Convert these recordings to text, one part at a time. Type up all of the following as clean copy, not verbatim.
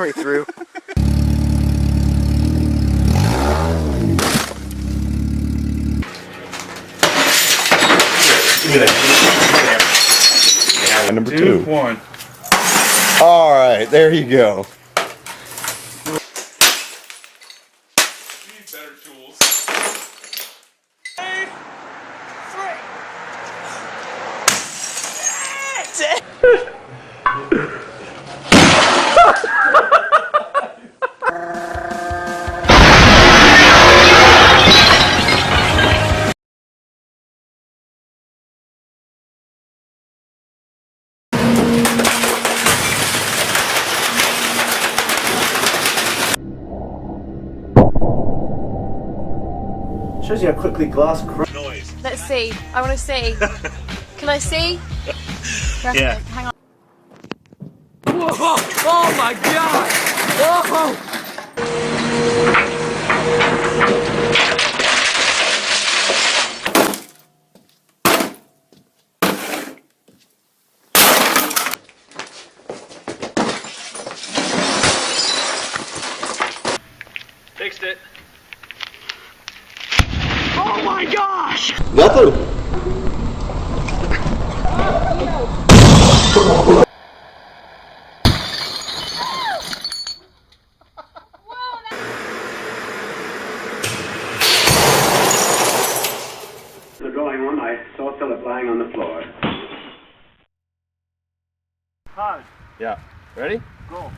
halfway through. Give me that. Yeah, number two. One. All right, there you go. Need better tools. Shows you how quickly glass cracks. Noise. Let's see. I want to see. Can I see? Yeah. Hang on. Whoa! Oh my god! Whoa! Fixed it. Oh my gosh! Nothing. The drawing room, I saw Philip lying on the floor. Hard. Yeah. Ready? Go.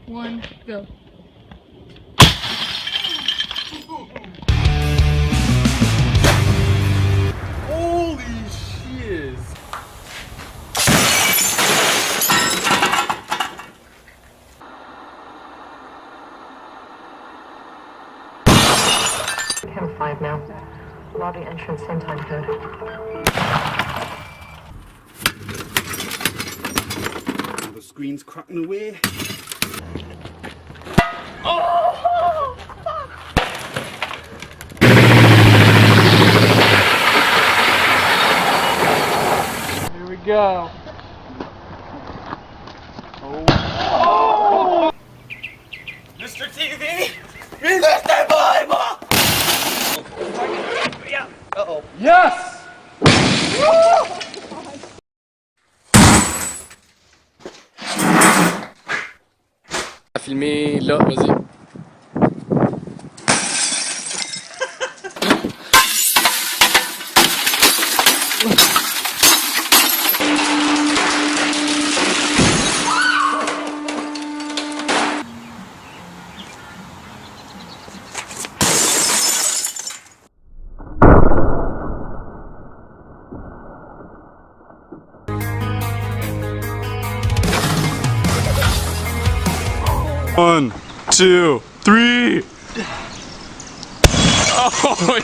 One, go. Holy shiz. Chem 5 now. Lobby entrance, same time code. The screen's cracking away. Here we go. Mr. TV! Yes! Filmer là, vas-y. One, two, three. Oh,